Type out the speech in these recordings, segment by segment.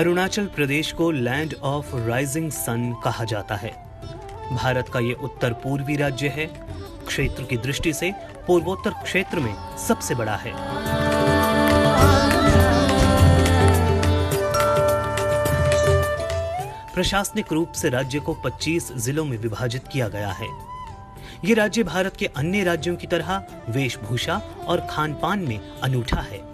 अरुणाचल प्रदेश को land of rising sun कहा जाता है। भारत का ये उत्तर पूर्वी राज्य है। क्षेत्र की दृष्टि से पूर्वोत्तर क्षेत्र में सबसे बड़ा है। प्रशासनिक रूप से राज्य को 25 जिलों में विभाजित किया गया है। ये राज्य भारत के अन्य राज्यों की तरह वेशभूषा और खान-पान में अनूठा है।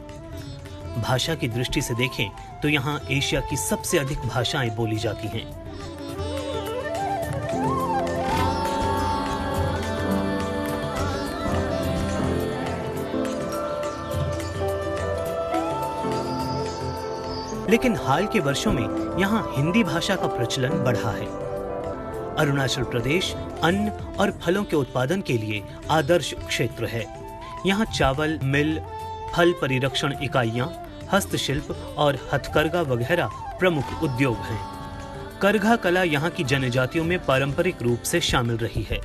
भाषा की दृष्टि से देखें तो यहाँ एशिया की सबसे अधिक भाषाएं बोली जाती हैं। लेकिन हाल के वर्षों में यहाँ हिंदी भाषा का प्रचलन बढ़ा है। अरुणाचल प्रदेश अन्न और फलों के उत्पादन के लिए आदर्श क्षेत्र है। यहाँ चावल मिल, फल परिरक्षण इकाइयां, हस्तशिल्प और हथकरघा वगैरह प्रमुख उद्योग हैं। करघा कला यहाँ की जनजातियों में पारंपरिक रूप से शामिल रही है।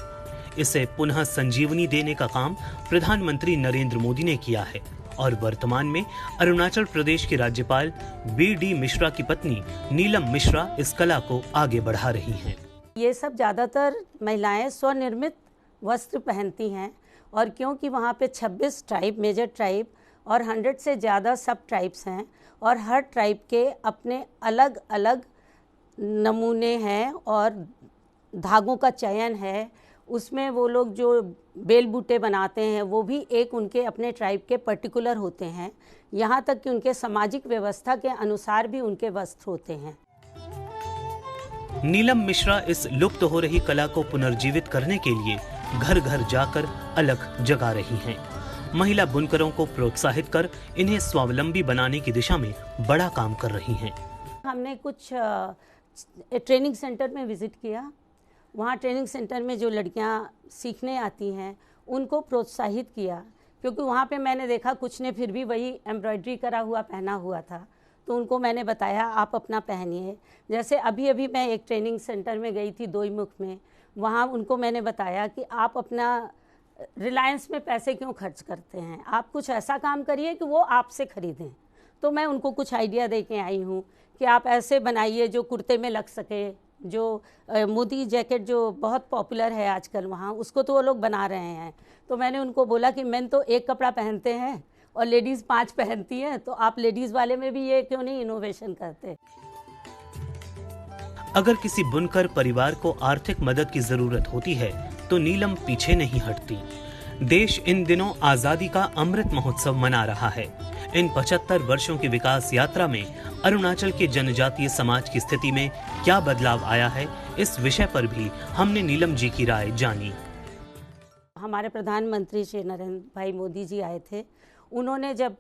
इसे पुनः संजीवनी देने का काम प्रधानमंत्री नरेंद्र मोदी ने किया है और वर्तमान में अरुणाचल प्रदेश के राज्यपाल बी.डी. मिश्रा की पत्नी नीलम मिश्रा इस कला को आगे बढ़ा रही हैं। ये सब ज़्यादातर महिलाएं स्वनिर्मित वस्त्र पहनती हैं और क्योंकि वहाँ पे 26 ट्राइब, मेजर ट्राइब और 100 से ज़्यादा सब ट्राइब्स हैं और हर ट्राइब के अपने अलग अलग नमूने हैं और धागों का चयन है। उसमें वो लोग जो बेल बूटे बनाते हैं वो भी एक उनके अपने ट्राइब के पर्टिकुलर होते हैं। यहाँ तक कि उनके सामाजिक व्यवस्था के अनुसार भी उनके वस्त्र होते हैं। नीलम मिश्रा इस लुप्त हो रही कला को पुनर्जीवित करने के लिए घर घर जाकर अलख जगा रही हैं। महिला बुनकरों को प्रोत्साहित कर इन्हें स्वावलंबी बनाने की दिशा में बड़ा काम कर रही हैं। हमने कुछ ट्रेनिंग सेंटर में विजिट किया। वहाँ ट्रेनिंग सेंटर में जो लड़कियाँ सीखने आती हैं उनको प्रोत्साहित किया, क्योंकि वहाँ पे मैंने देखा कुछ ने फिर भी वही एम्ब्रॉयडरी करा हुआ पहना हुआ था, तो उनको मैंने बताया आप अपना पहनिए। जैसे अभी अभी मैं एक ट्रेनिंग सेंटर में गई थी दोईमुख में, वहाँ उनको मैंने बताया कि आप अपना रिलायंस में पैसे क्यों खर्च करते हैं, आप कुछ ऐसा काम करिए कि वो आपसे ख़रीदें। तो मैं उनको कुछ आइडिया दे के आई हूँ कि आप ऐसे बनाइए जो कुर्ते में लग सके। जो मोदी जैकेट जो बहुत पॉपुलर है आजकल वहाँ, उसको तो वो लोग बना रहे हैं। तो मैंने उनको बोला कि मेन तो एक कपड़ा पहनते हैं और लेडीज़ 5 पहनती हैं, तो आप लेडीज़ वाले में भी ये क्यों नहीं इनोवेशन करते। अगर किसी बुनकर परिवार को आर्थिक मदद की जरूरत होती है तो नीलम पीछे नहीं हटती। देश इन दिनों आजादी का अमृत महोत्सव मना रहा है। इन 75 वर्षों की विकास यात्रा में अरुणाचल के जनजातीय समाज की स्थिति में क्या बदलाव आया है, इस विषय पर भी हमने नीलम जी की राय जानी। हमारे प्रधानमंत्री श्री नरेंद्र भाई मोदी जी आए थे। उन्होंने जब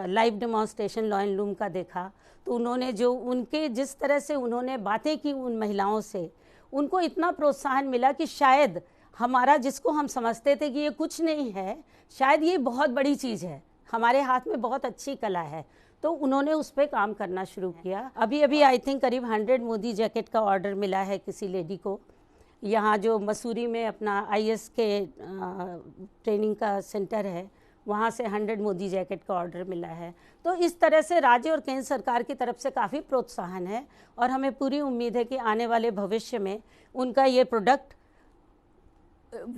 लाइव डेमोन्स्ट्रेशन लॉ लूम का देखा तो उन्होंने जो उनके जिस तरह से उन्होंने बातें की उन महिलाओं से, उनको इतना प्रोत्साहन मिला कि शायद हमारा जिसको हम समझते थे कि ये कुछ नहीं है, शायद ये बहुत बड़ी चीज़ है, हमारे हाथ में बहुत अच्छी कला है। तो उन्होंने उस पर काम करना शुरू किया। अभी अभी आई थिंक करीब 100 मोदी जैकेट का ऑर्डर मिला है किसी लेडी को। यहाँ जो मसूरी में अपना IS के ट्रेनिंग का सेंटर है, वहाँ से 100 मोदी जैकेट का ऑर्डर मिला है। तो इस तरह से राज्य और केंद्र सरकार की तरफ से काफ़ी प्रोत्साहन है और हमें पूरी उम्मीद है कि आने वाले भविष्य में उनका ये प्रोडक्ट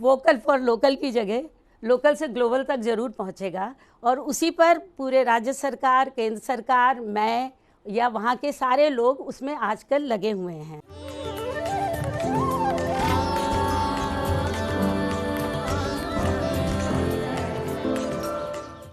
वोकल फॉर लोकल की जगह लोकल से ग्लोबल तक जरूर पहुंचेगा और उसी पर पूरे राज्य सरकार, केंद्र सरकार, मैं या वहाँ के सारे लोग उसमें आजकल लगे हुए हैं।